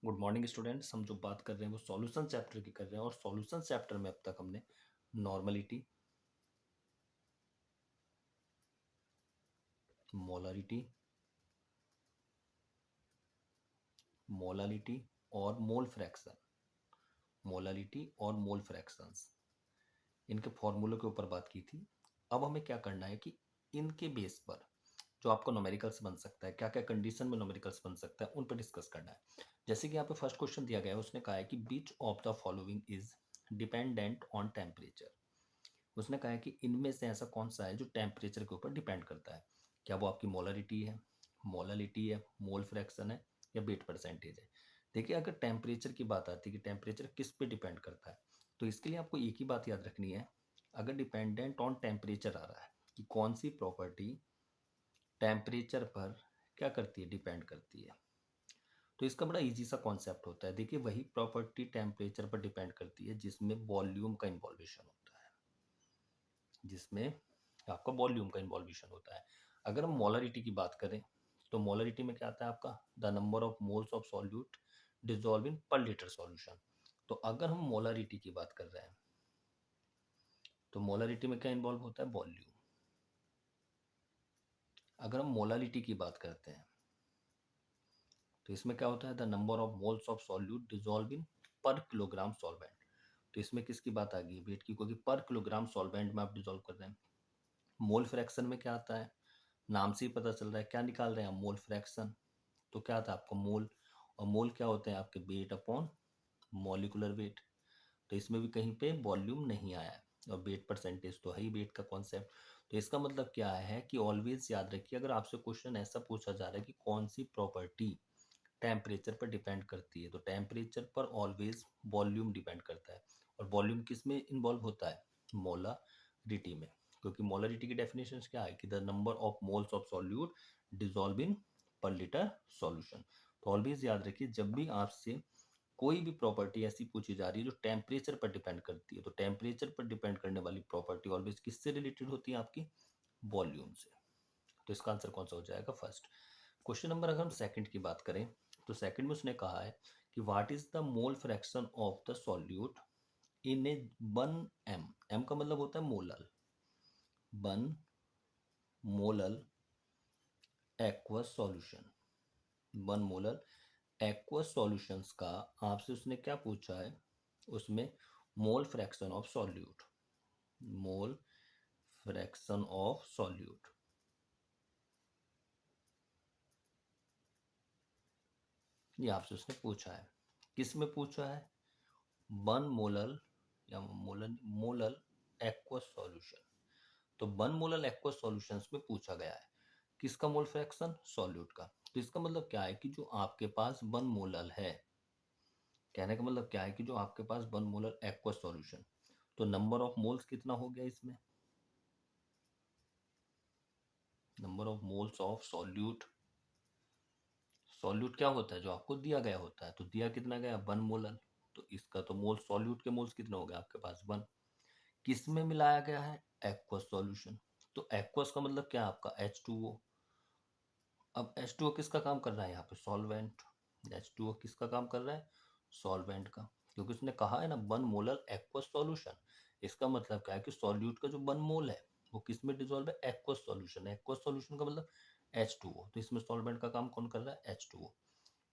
Good morning students. हम जो बात कर रहे हैं वो सॉल्यूशन चैप्टर की कर रहे हैं और सॉल्यूशन चैप्टर में अब तक हमने नॉर्मलिटी, मोलारिटी, मोलालिटी और मोल फ्रैक्शन, मोलालिटी और मोल फ्रैक्शंस, इनके फॉर्मूलों के ऊपर बात की थी। अब हमें क्या करना है कि इनके बेस पर जो आपको न्यूमेरिकल्स बन सकता है, क्या क्या कंडीशन में न्यूमेरिकल्स बन सकता है, उन पर डिस्कस करना है। जैसे कि यहाँ पे फर्स्ट क्वेश्चन दिया गया है, उसने कहा है कि which of the following is dependent on temperature. उसने कहा है कि इनमें से ऐसा कौन सा है जो टेम्परेचर के ऊपर डिपेंड करता है। क्या वो आपकी मोलरिटी है, मोलालिटी है, मोल फ्रैक्शन है या वेट परसेंटेज है। देखिए, अगर टेम्परेचर की बात आती है कि टेम्परेचर किस पे डिपेंड करता है, तो इसके लिए आपको एक ही बात याद रखनी है। अगर डिपेंडेंट ऑन टेम्परेचर आ रहा है कि कौन सी प्रॉपर्टी टेम्परेचर पर क्या करती है, डिपेंड करती है, तो इसका बड़ा इजी सा कॉन्सेप्ट होता है। देखिए, वही प्रॉपर्टी टेम्परेचर पर डिपेंड करती है जिसमें वॉल्यूम का इन्वॉल्वेशन होता है, जिसमें आपका वॉल्यूम का इन्वॉल्वेशन होता है। अगर हम मोलरिटी की बात करें तो मोलरिटी में क्या आता है आपका, the number of moles of solute dissolve in पर लीटर सॉल्यूशन। तो अगर हम मोलरिटी की बात कर रहे हैं तो मोलरिटी में क्या इन्वॉल्व होता है, वॉल्यूम। अगर हम मोलालिटी की बात करते हैं तो इसमें क्या होता है, the number of moles of solute dissolve in पर किलोग्राम सॉल्वेंट। तो इसमें किसकी बात आ गई, वेट की, क्योंकि पर किलोग्राम सॉल्वेंट में आप डिजॉल्व कर रहे हैं। मोल फ्रैक्शन में क्या आता है, नाम से ही पता चल रहा है, क्या निकाल रहे हैं हम, मोल फ्रैक्शन। तो क्या आता है आपको, मोल। और मोल क्या होते हैं आपके, वेट अपॉन मॉलिकुलर वेट। तो इसमें भी कहीं पे वॉल्यूम नहीं आया है, और वेट परसेंटेज तो है ही वेट का कॉन्सेप्ट। तो इसका मतलब क्या है कि ऑलवेज याद रखिए, अगर आपसे क्वेश्चन ऐसा पूछा जा रहा है कि कौन सी प्रॉपर्टी टेम्परेचर पर डिपेंड करती है, तो टेम्परेचर पर ऑलवेज वॉल्यूम डिपेंड करता है। और वॉल्यूम किस में इन्वॉल्व होता है, मोलारिटी में। क्योंकि मोलारिटी की डेफिनेशन क्या है कि the number of moles of solute dissolve in पर लीटर सॉल्यूशन। तो ऑलवेज याद रखिए, जब भी आपसे कोई भी प्रॉपर्टी ऐसी पूछी जा रही है जो टेम्परेचर पर डिपेंड करती है, तो टेम्परेचर पर डिपेंड करने वाली प्रॉपर्टी ऑलवेज किससे रिलेटेड होती है, आपकी वॉल्यूम से। तो इसका आंसर कौन सा हो जाएगा, फर्स्ट। क्वेश्चन नंबर अगर हम सेकंड की बात करें तो सेकंड में उसने कहा है कि what is the mole fraction of the solute in a 1 M. M का मतलब होता है molal, 1 molal aqueous solution, 1 molal aqueous solutions का आपसे उसने क्या पूछा है, उसमें mole fraction of solute, mole fraction of solute, ये आपसे उसने पूछा है। किस में पूछा है, 1 मोलल या मोलल एक्वस सॉल्यूशन। तो 1 मोलल एक्वस सॉल्यूशंस में पूछा गया है किसका, मोल फ्रैक्शन, सॉल्यूट का। तो इसका मतलब क्या है कि जो आपके पास 1 मोलल है, कहने का मतलब क्या है कि जो आपके पास 1 मोलल एक्वस सॉल्यूशन, तो नंबर ऑफ मोल्स कितना हो गया इसमें, number of moles of solute. Solute क्या होता है, जो आपको दिया गया होता है, तो दिया कितना गया, 1 मोलल। तो इसका तो मोल, सॉल्यूट के मोल्स कितने हो गए आपके पास, 1। किस में मिलाया गया है, एक्वस सॉल्यूशन। तो एक्वस का मतलब क्या है आपका, H2O। अब H2O किसका काम कर रहा है यहाँ पे, सॉल्वेंट। H2O किसका काम कर रहा है, सॉल्वेंट का। क्योंकि उसने कहा है ना 1 मोलर एक्वस सॉल्यूशन, इसका मतलब क्या है कि सॉल्यूट का जो 1 मोल है वो किस में डिजोल्व है, एक्वस सॉल्यूशन। एक्वस सॉल्यूशन का मतलब H2O, तो इसमें सॉल्वेंट का काम कौन कर रहा है, H2O।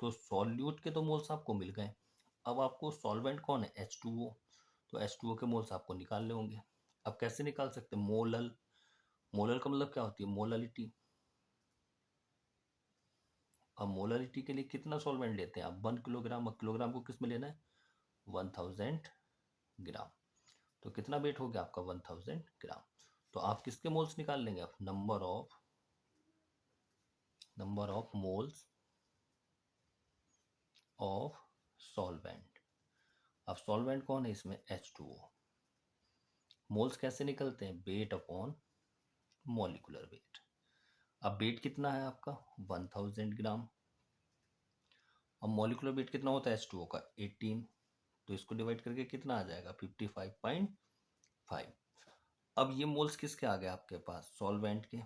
तो सॉल्यूट के तो मोल्स आपको मिल गए, अब आपको सॉल्वेंट कौन है, H2O। तो H2O के मोल्स आपको निकालने होंगे। अब कैसे निकाल सकते हैं, मोलल। मोलल का मतलब क्या होती है, मोललिटी। अब मोलरिटी के लिए कितना सॉल्वेंट लेते हैं आप, 1 किलोग्राम। अब किलोग्राम को किस में लेना है, 1000 ग्राम। तो कितना वेट हो गया आपका, 1000 ग्राम। तो आप किसके मोल्स निकाल लेंगे, आप number of moles of solvent. अब सॉल्वेंट कौन है इसमें, H2O। मोल्स कैसे निकलते हैं, वेट अपॉन मॉलिकुलर वेट। अब वेट कितना है आपका, 1000 ग्राम। अब मॉलिकुलर वेट कितना होता है H2O का, 18। तो इसको डिवाइड करके कितना आ जाएगा, 55.5। अब ये मोल्स किसके आ गए आपके पास, सॉल्वेंट के।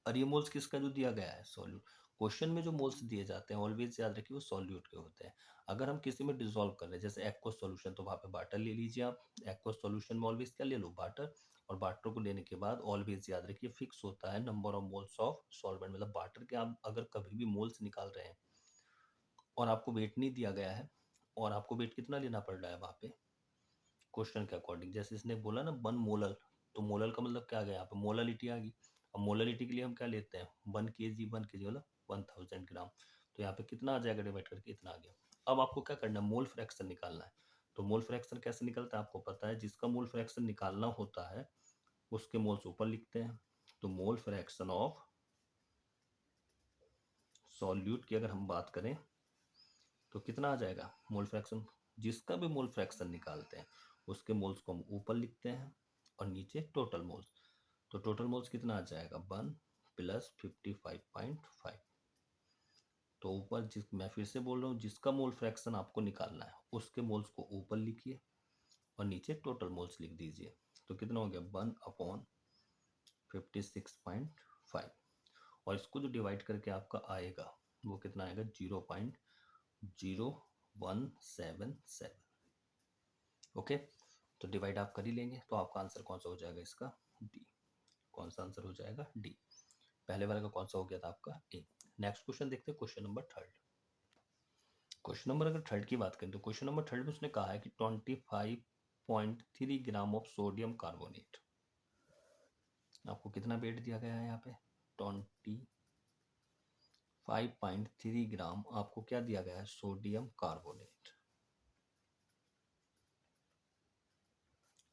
और ये मोल्स किसका जो दिया गया है, सॉल्यूट। क्वेश्चन में जो मोल्स दिए जाते हैं ऑलवेज याद रखिए वो सॉल्यूट के होते हैं। अगर हम किसी में डिसॉल्व कर रहे हैं जैसे एक्वस सॉल्यूशन, तो वहाँ पे वाटर ले लीजिए आप। एक्वस सॉल्यूशन में ऑलवेज क्या ले लो, वाटर। और वाटर को लेने के बाद ऑलवेज याद रखिए फिक्स होता है number of moles of solvent, मतलब वाटर के आप अगर कभी भी मोल्स निकाल रहे हैं और आपको वेट नहीं दिया गया है, और आपको वेट कितना लेना पड़ रहा है वहाँ पे क्वेश्चन के अकॉर्डिंग, जैसे इसने बोला ना 1 मोलर, तो मोलर का मतलब क्या आ गया यहाँ पे, मोलरिटी आ गई। अब मोलरिटी के लिए हम क्या लेते हैं, 1 kg, 1 kg मतलब 1000 ग्राम। तो यहाँ पे कितना आ जाएगा डिवाइड करके, इतना आ गया। अब आपको क्या करना है, मोल फ्रैक्शन निकालना है। तो मोल फ्रैक्शन कैसे निकलता है आपको पता है, जिसका मोल फ्रैक्शन निकालना होता है उसके मोल्स ऊपर लिखते हैं। तो मोल फ्रैक्शन ऑफ सॉल्यूट की अगर हम बात करें तो कितना आ जाएगा मोल फ्रैक्शन, जिसका भी मोल फ्रैक्शन निकालते हैं उसके मोल्स को हम ऊपर लिखते हैं और नीचे टोटल मोल्स। तो टोटल मोल्स कितना आ जाएगा, 1 + 55.5। तो ऊपर जिस, मैं फिर से बोल रहा हूँ, जिसका मोल फ्रैक्शन आपको निकालना है उसके मोल्स को ऊपर लिखिए और नीचे टोटल मोल्स लिख दीजिए। तो कितना हो गया, 1/56.5। और इसको जो डिवाइड करके आपका आएगा वो कितना आएगा, 0.0177। ओके, तो डिवाइड आप कर ही लेंगे, तो आपका आंसर कौन सा हो जाएगा इसका, डी। कौन सा आंसर हो जाएगा, डी। पहले वाले का कौन सा हो गया था आपका, ए। नेक्स्ट क्वेश्चन देखते हैं, question number third. Question number अगर थर्ड की बात करें तो क्वेश्चन नंबर थर्ड में उसने कहा है कि 25.3 ग्राम ऑफ सोडियम कार्बोनेट। आपको कितना वेट दिया गया है यहाँ पे, 25.3 ग्राम आपको क्या दिया गया है, सोडियम कार्बोनेट।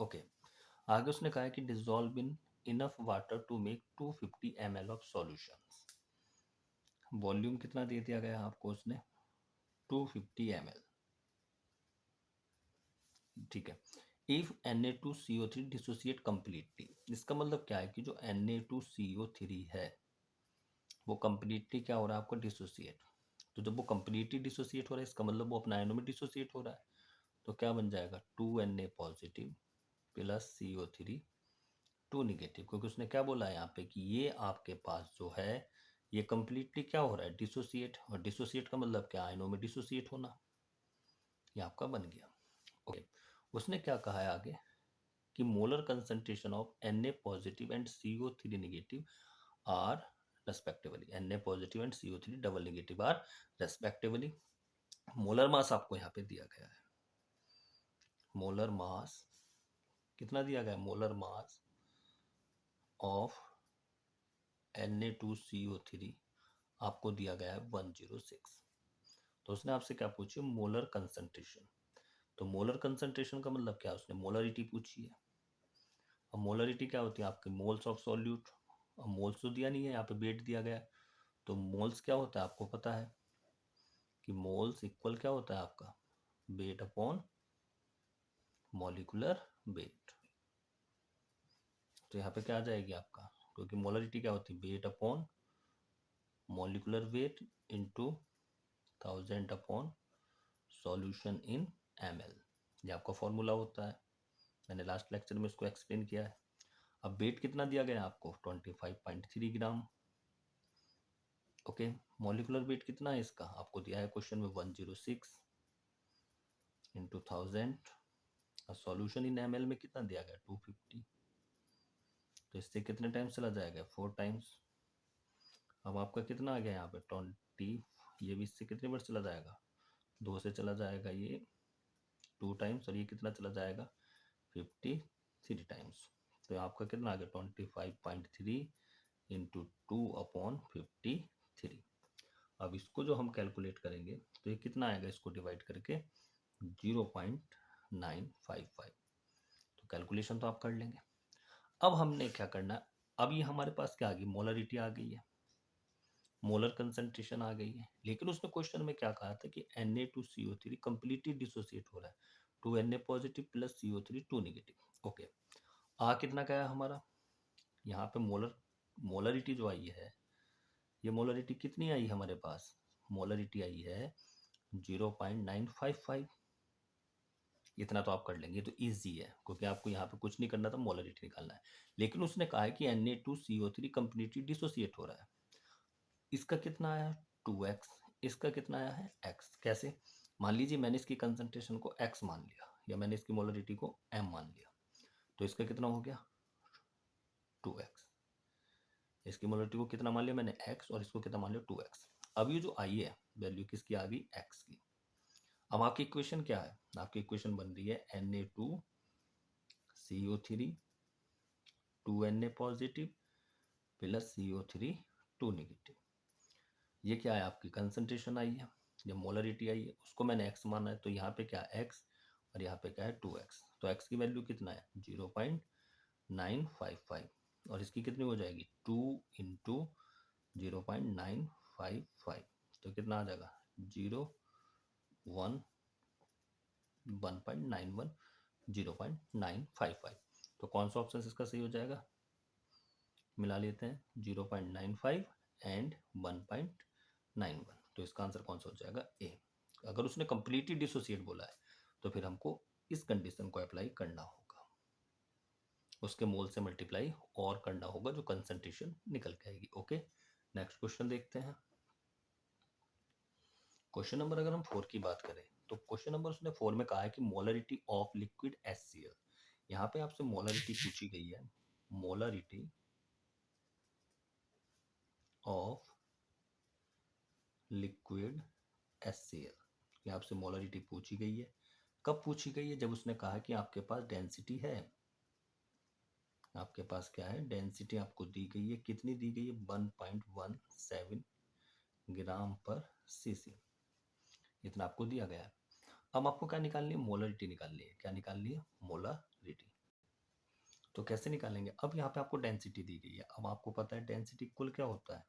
ओके, आगे उसने कहा है कि dissolve in enough water to make 250 ml of solutions. Volume कितना दे दिया गया आपको उसने, 250 ml। ठीक है, इफ Na2CO3 डिसोसिएट कंप्लीटली, इसका मतलब क्या है कि जो Na2CO3 है वो कंप्लीटली क्या हो रहा है आपका, डिसोसिएट। तो जब वो कंप्लीटली डिसोसिएट हो रहा है इसका मतलब वो अपना आयनों में डिसोसिएट हो रहा है। तो क्या बन जाएगा, 2Na पॉजिटिव + CO3 2 निगेटिव, क्योंकि उसने क्या बोला है यहाँ पे कि ये आपके पास जो है ये कंप्लीटली क्या हो रहा है, डिसोसिएट। और डिसोसिएट का मतलब क्या, आयनों में डिसोसिएट होना। ये आपका बन गया। ओके, उसने क्या कहा है आगे कि molar concentration of Na positive and CO3 negative are respectively, Na positive and CO3 double negative are respectively. Molar mass आपको यहाँ पे दिया गया है, मोलर मास कितना दिया गया है, मोलर मास ऑफ Na2CO3 आपको दिया गया है 106। तो उसने आपसे क्या पूछी, मोलर कंसंट्रेशन। तो मोलर कंसंट्रेशन का मतलब क्या, उसने मोलरिटी पूछी है। अब मोलरिटी क्या होती है आपके, मोल्स ऑफ सॉल्यूट। अब मोल्स तो दिया नहीं है, यहाँ पे वेट दिया गया है। तो मोल्स क्या होता है आपको पता है कि मोल्स इक्वल क्या होता है आपका, वेट अपॉन मॉलिक्यूलर वेट। तो यहाँ पे क्या आ जाएगी आपका, क्योंकि मोलरिटी क्या होती है, weight upon molecular weight into 1000 upon solution in ml। ये आपका फॉर्मूला होता है, मैंने लास्ट लेक्चर में इसको एक्सप्लेन किया है। अब वेट कितना दिया गया है आपको, 25.3 ग्राम। ओके, मॉलिक्यूलर वेट कितना है इसका आपको दिया है क्वेश्चन में, 106 इंटू 1000। और सॉल्यूशन इन ml में कितना दिया गया, 250। तो इससे कितने टाइम्स चला जाएगा, 4 टाइम्स। अब आपका कितना आ गया यहाँ पे 20, ये भी इससे कितने बार चला जाएगा, 2 से चला जाएगा ये 2 टाइम्स, और ये कितना चला जाएगा 53 टाइम्स। तो आपका कितना आ गया 25.3 इंटू 2/53। अब इसको जो हम कैलकुलेट करेंगे तो ये कितना आएगा, इसको डिवाइड करके 0.955। तो कैलकुलेशन तो आप कर लेंगे। अब हमने क्या करना है, अब ये हमारे पास क्या आ गई, मोलरिटी आ गई है, मोलर कंसंट्रेशन आ गई है। लेकिन उसने क्वेश्चन में क्या कहा था कि Na2CO3 कंप्लीटली डिसोसिएट हो रहा है, 2Na positive + CO3 2 negative. Okay, आ कितना का है हमारा यहाँ पे, मोलरिटी जो आई है, ये मोलरिटी कितनी आई हमारे पास, मोलरिटी आई है 0.955। इतना तो आप कर लेंगे, ये तो ईजी है क्योंकि आपको यहाँ पे कुछ नहीं करना था, मोलरिटी निकालना है। लेकिन उसने कहा है कि Na2CO3 कंप्लीटली डिसोसिएट हो रहा है। इसका कितना आया है, 2x। इसका कितना आया है, x। कैसे, मान लीजिए मैंने इसकी कंसंट्रेशन को x मान लिया या मैंने इसकी मोलरिटी को m मान लिया, तो इसका कितना हो गया 2x। इसकी मोलरिटी को कितना मान लिया मैंने x और इसको कितना मान लिया 2x। अब ये जो आई है वैल्यू किसकी आ गई x की। अब आपकी इक्वेशन क्या है, आपकी इक्वेशन बन रही है Na2CO3 2Na positive plus CO3 2 negative. ये क्या है आपकी कंसंट्रेशन आई है, जब मोलरिटी आई है उसको मैंने x माना है, तो यहाँ पे क्या है x और यहाँ पे क्या है 2x। तो x की वैल्यू कितना है 0.955 और इसकी कितनी हो जाएगी 2 इंटू 0.955, तो कितना आ जाएगा 1.91 0.955। तो कौन सा ऑप्शन इसका सही हो जाएगा, मिला लेते हैं 0.95 एंड 1.91, तो इसका आंसर कौन सा हो जाएगा ए। अगर उसने कंप्लीटली डिसोसिएट बोला है तो फिर हमको इस कंडीशन को अप्लाई करना होगा, उसके मोल से मल्टीप्लाई और करना होगा जो कंसंट्रेशन निकल के आएगी। ओके, नेक्स्ट क्वेश्चन देखते हैं। क्वेश्चन नंबर अगर हम 4 की बात करें तो क्वेश्चन नंबर उसने 4 में कहा है कि मोलरिटी ऑफ लिक्विड HCl। यहाँ पे आपसे मोलरिटी पूछी गई है, मोलरिटी ऑफ लिक्विड HCl, ये आपसे मोलरिटी पूछी गई है। कब पूछी गई है, जब उसने कहा कि आपके पास डेंसिटी है, आपके पास क्या है डेंसिटी आपको दी गई है, कितनी दी गई है 1.17 ग्राम पर सीसी, इतना आपको दिया गया है। अब आपको क्या निकालनी है मोलरिटी निकालनी है, क्या निकालनी है मोलरिटी। तो कैसे निकालेंगे, अब यहाँ पे आपको डेंसिटी दी गई है, अब आपको पता है डेंसिटी कुल क्या होता है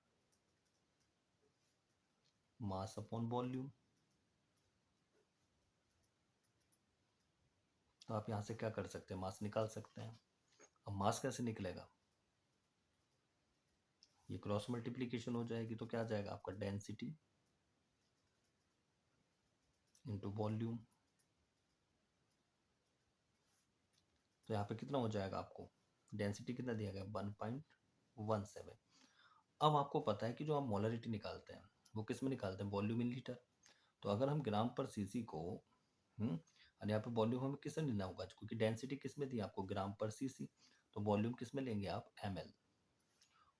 मास अपॉन वॉल्यूम। तो आप यहाँ से क्या कर सकते हैं मास निकाल सकते हैं। अब मास कैसे निकलेगा, ये क्रॉस मल्टीप्लीकेशन हो जाएगी, तो क्या आ जाएगा आपका डेंसिटी इंटू वॉल्यूम। तो यहाँ पे कितना हो जाएगा आपको डेंसिटी कितना दिया गया 1.17। अब आपको पता है कि जो आप मोलरिटी निकालते हैं वो किस में निकालते हैं वॉल्यूम इन लीटर। तो अगर हम ग्राम पर सीसी को और यहाँ पे वॉल्यूम हमें किस में लेना होगा, क्योंकि डेंसिटी किस में दी आपको ग्राम पर सीसी, तो वॉल्यूम किस में लेंगे आप ml।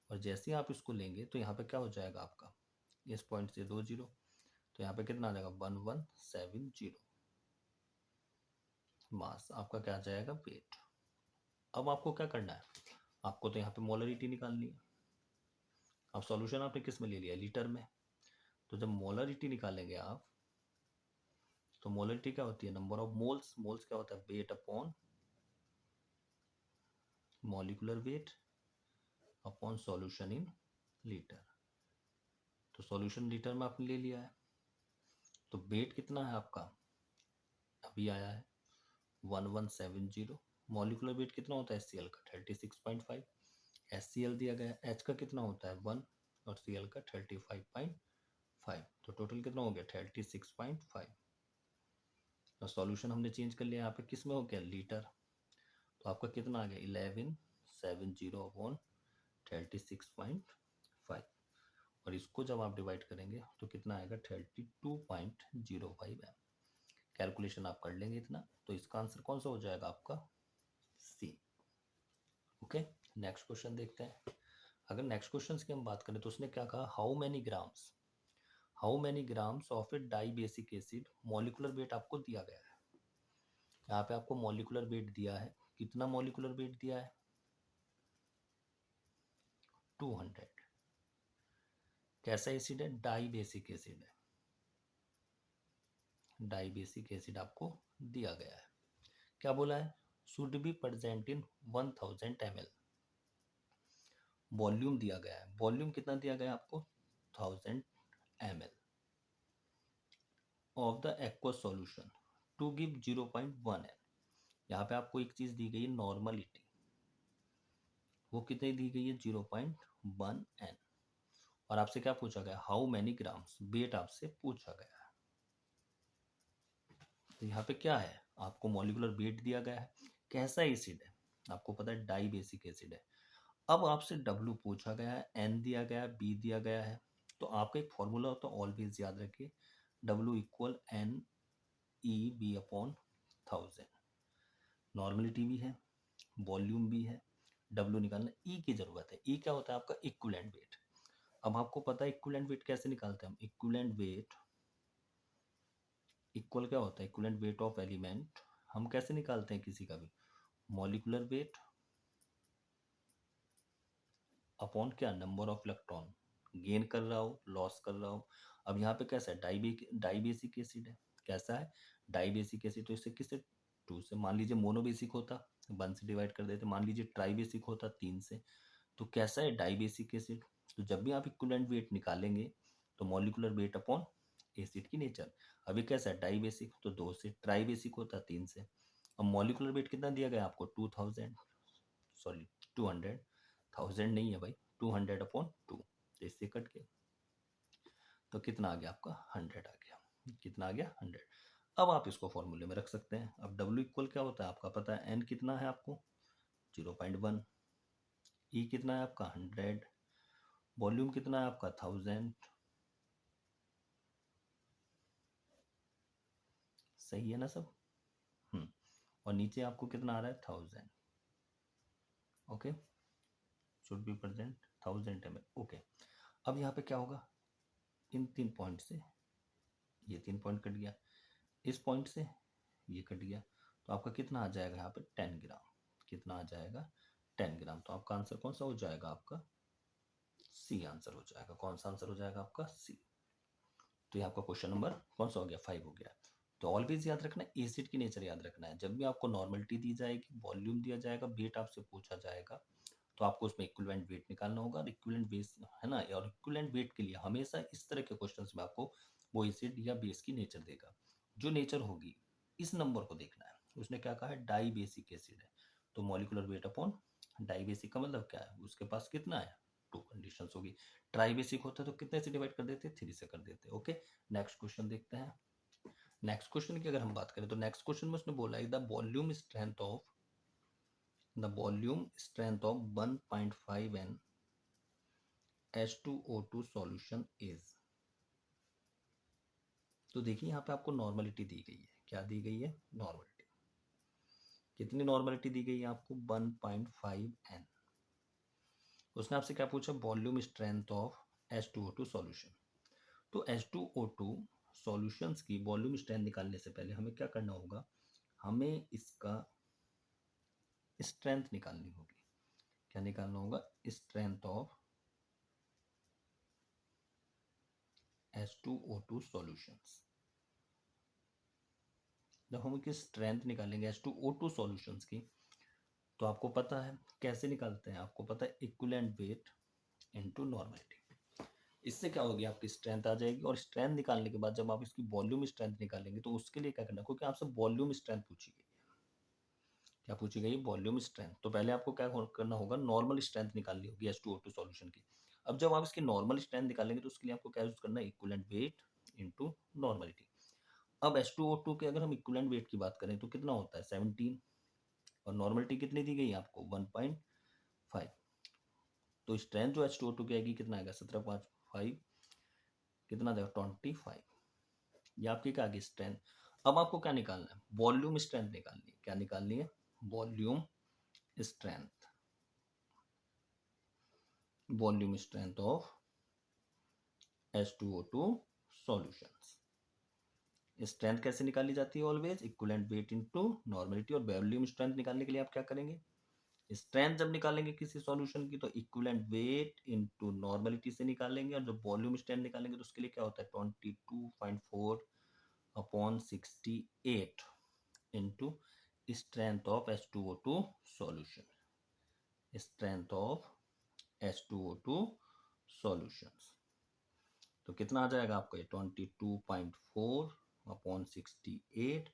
और जैसे ही आप इसको लेंगे तो यहाँ पे क्या हो जाएगा आपका इस पॉइंट से 2 जीरो, तो यहाँ पे कितना आ जाएगा 1170 मास, आपका क्या आ जाएगा वेट। अब आपको क्या करना है, आपको तो यहाँ पे मोलरिटी निकालनी है। अब सॉल्यूशन आपने किस में ले लिया लीटर में, तो जब मोलरिटी निकालेंगे आप तो मोलरिटी क्या होती है नंबर ऑफ मोल्स, मोल्स क्या होता है weight upon molecular weight upon solution in litre. तो सॉल्यूशन लीटर में आपने ले लिया है, तो वेट कितना है आपका अभी आया है 1170। मॉलिक्यूलर वेट कितना होता है HCl का 36.5, HCl दिया गया है, H का कितना होता है 1 और Cl का 35.5, तो टोटल कितना हो गया 36.5। तो सॉल्यूशन हमने चेंज कर लिया यहाँ पे किस में हो गया लीटर, तो आपका कितना आ गया 1170 अपॉन 36.5, और इसको जब आप डिवाइड करेंगे तो कितना आएगा 32.05 है। कैलकुलेशन आप कर लेंगे इतना, तो इसका आंसर कौन सा हो जाएगा आपका सी। ओके, नेक्स्ट क्वेश्चन देखते हैं। अगर नेक्स्ट क्वेश्चन की हम बात करें तो उसने क्या कहा how many grams of a dibasic acid, molecular weight आपको दिया गया है। यहाँ पे आपको मॉलिक्यूलर वेट दिया है, कितना मॉलिक्यूलर वेट दिया है 200। कैसा एसिड है डाई बेसिक एसिड है, डाई बेसिक एसिड आपको दिया गया है। क्या बोला है should be present in 1000 ml। Volume दिया गया है, वॉल्यूम कितना दिया गया है आपको 1000 ml of the aqueous solution to give 0.1 n। यहाँ पे आपको एक चीज दी गई है नॉर्मलिटी, वो कितनी दी गई है 0.1 n, और आपसे क्या पूछा गया हाउ मैनी ग्राम्स, वेट आपसे पूछा गया है। तो यहाँ पे क्या है आपको मॉलिक्यूलर वेट दिया गया है, कैसा एसिड है आपको पता है डाई बेसिक एसिड है। अब आपसे W पूछा गया है, N दिया गया है, B दिया गया है, तो आपका एक फॉर्मूला होता है ऑलवेज याद रखिए W equal N E B upon 1000। Normality भी है, वॉल्यूम भी है, डब्ल्यू निकालना, ई की जरूरत है। ई क्या होता है आपका इक्विवेलेंट वेट। अब आपको पता है इक्विवेलेंट वेट कैसे निकालते हैं हम। इक्विवेलेंट वेट इक्वल क्या होता है, इक्विवेलेंट वेट ऑफ एलिमेंट हम कैसे निकालते हैं किसी का भी, मॉलिक्यूलर वेट अपॉन क्या, नंबर ऑफ इलेक्ट्रॉन गेन कर रहा हो लॉस कर रहा हो। अब यहाँ पे कैसा है, डाइबेसिक एसिड है। कैसा है, डाइबेसिक एसिड। तो इससे किससे, 2 से। मान लीजिए मोनोबेसिक होता 1 से डिवाइड कर देते। मान लीजिए ट्राइबेसिक होता 3 से। तो कैसा है, डाइबेसिक एसिड। तो जब भी आप इक्विवेलेंट वेट निकालेंगे तो मॉलिक्यूलर वेट अपॉन एसिड की नेचर। अभी कैसा है, डाइबेसिक तो 2 से, ट्राइबेसिक होता 3 से। अब मॉलिक्यूलर वेट कितना दिया गया आपको, 2000, सॉरी 200, 1000 नहीं है भाई, 200 अपॉन 2। तो इससे कट गया, तो कितना आ गया आपका, 100 आ गया। कितना आ गया, 100। अब आप इसको फॉर्मूले में रख सकते हैं। अब W इक्वल क्या होता है आपका पता है, N कितना है आपको 0.1, E कितना है आपका 100, वॉल्यूम कितना है आपका 1000। सही है ना सब। और नीचे आपको कितना आ रहा है 1000। Okay, should be present 1000 ml। Okay, अब यहाँ पे क्या होगा, इन 3 पॉइंट से ये 3 पॉइंट कट गया, इस पॉइंट से ये कट गया। तो आपका कितना आ जाएगा यहाँ पे 10 ग्राम। कितना आ जाएगा 10 ग्राम। तो आपका आंसर कौन सा हो जाएगा, आपका सी आंसर हो जाएगा। कौन सा आंसर हो जाएगा आपका, सी। तो ये आपका क्वेश्चन नंबर कौन सा हो गया, 5 हो गया। तो ऑलवेज याद रखना है, एसिड की नेचर याद रखना है। जब भी आपको नॉर्मलिटी दी जाएगी, वॉल्यूम दिया जाएगा, वेट आपसे पूछा जाएगा, तो आपको उसमें इक्विवेलेंट वेट निकालना होगा। और इक्विवेलेंट बेस है ना, और इक्विवेलेंट वेट के लिए हमेशा इस तरह के क्वेश्चंस में आपको वो एसिड या बेस की नेचर देगा। जो नेचर होगी इस नंबर को देखना है। उसने क्या कहा है, डाई बेसिक एसिड है। तो molecular weight upon dibasic का मतलब क्या है, उसके पास कितना है, 2 कंडीशंस होगी। ट्राई बेसिक होता है तो कितने से डिवाइड कर देते, 3 से कर देते। ओके, नेक्स्ट क्वेश्चन देखते हैं। नेक्स्ट क्वेश्चन की अगर हम बात करें तो नेक्स्ट क्वेश्चन में उसने बोला है the volume strength of 1.5 N H2O2 solution is. तो देखिए यहाँ पे आपको नॉर्मलिटी दी गई है। क्या दी गई है, नॉर्मलिटी। कितनी नॉर्मलिटी दी गई है आपको, 1.5 N। उसने आपसे क्या पूछा, volume strength of H2O2 solution. तो H2O2 सॉल्यूशंस की वॉल्यूम स्ट्रेंथ निकालने से पहले हमें क्या करना होगा, हमें इसका स्ट्रेंथ निकालनी होगी। क्या निकालना होगा, स्ट्रेंथ ऑफ H2O2 सॉल्यूशंस। जब हम इसकी स्ट्रेंथ निकालेंगे H2O2 सॉल्यूशंस की, तो आपको पता है कैसे निकालते हैं, आपको पता है इक्विवेलेंट वेट इनटू नॉर्मलिटी। इससे क्या होगी, आपकी स्ट्रेंथ आ जाएगी। और स्ट्रेंथ निकालने के बाद जब आप इसकी वॉल्यूम स्ट्रेंथ निकालेंगे तो उसके लिए क्या करना, क्योंकि आपसे वॉल्यूम स्ट्रेंथ पूछी गई। क्या पूछी गई, वॉल्यूम स्ट्रेंथ। तो पहले आपको क्या करना होगा, नॉर्मल स्ट्रेंथ निकालनी होगी H2O2 सॉल्यूशन की। अब जब आप इसकी नॉर्मल स्ट्रेंथ निकालेंगे तो उसके लिए आपको क्या यूज करना है, इक्विवेलेंट वेट इनटू नॉर्मलिटी। अब H2O2 के अगर हम इक्विवेलेंट वेट की बात करें तो कितना होता है 17, और नॉर्मलिटी कितनी दी गई है आपको 1.5। तो स्ट्रेंथ जो H2O2 की आएगी कितना आएगा 17.5, कितना आ जाएगा 25। ये आपकी क्या आ गई स्ट्रेंथ। अब आपको क्या निकालना है, वॉल्यूम स्ट्रेंथ निकालनी है। क्या निकालनी है, volume strength. Volume strength of H2O2 solutions. Strength कैसे निकाली जाती है, always equivalent weight into normality. और वॉल्यूम स्ट्रेंथ निकालने के लिए आप क्या करेंगे, स्ट्रेंथ जब निकालेंगे किसी सॉल्यूशन की तो इक्विवेलेंट वेट इनटू नॉर्मलिटी से निकालेंगे। और जब वॉल्यूम स्ट्रेंथ निकालेंगे तो उसके लिए क्या होता है 22.4 upon 68 into strength of H2O2 solution. Strength of H2O2 solutions. तो कितना आ जाएगा आपका 22.4 अपॉन 68।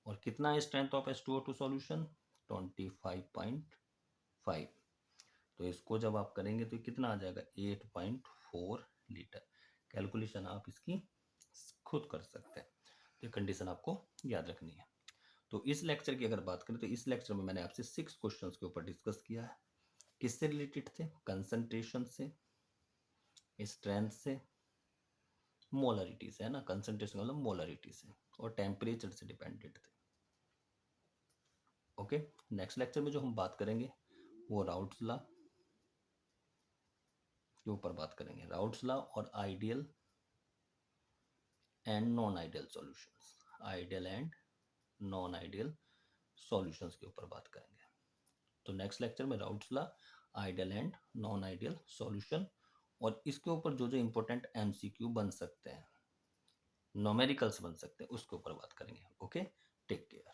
और कितना है स्ट्रेंथ ऑफ H2O2 सॉल्यूशन 25.5। तो इसको जब आप करेंगे तो कितना आ जाएगा 8.4 लीटर। कैलकुलेशन आप इसकी खुद कर सकते हैं। तो कंडीशन आपको याद रखनी है। तो इस लेक्चर की अगर बात करें तो इस लेक्चर में मैंने आपसे 6 क्वेश्चंस के ऊपर डिस्कस किया है। किससे रिलेटेड थे, कंसंट्रेशन से, स्ट्रेंथ से, मोलरिटी से, है ना, कंसंट्रेशन मतलब मोलरिटी से, और टेम्परेचर से डिपेंडेंट थे। ओके, नेक्स्ट लेक्चर में जो हम बात करेंगे वो राउट्स लॉ के ऊपर बात करेंगे, राउट्स लॉ और ideal and non ideal solutions, ideal and non ideal solutions के ऊपर बात करेंगे। तो नेक्स्ट लेक्चर में routes law, ideal and non ideal solution, और इसके ऊपर जो जो इंपॉर्टेंट एमसीक्यू बन सकते हैं, न्यूमेरिकल्स बन सकते हैं, उसके ऊपर बात करेंगे। Okay, take care.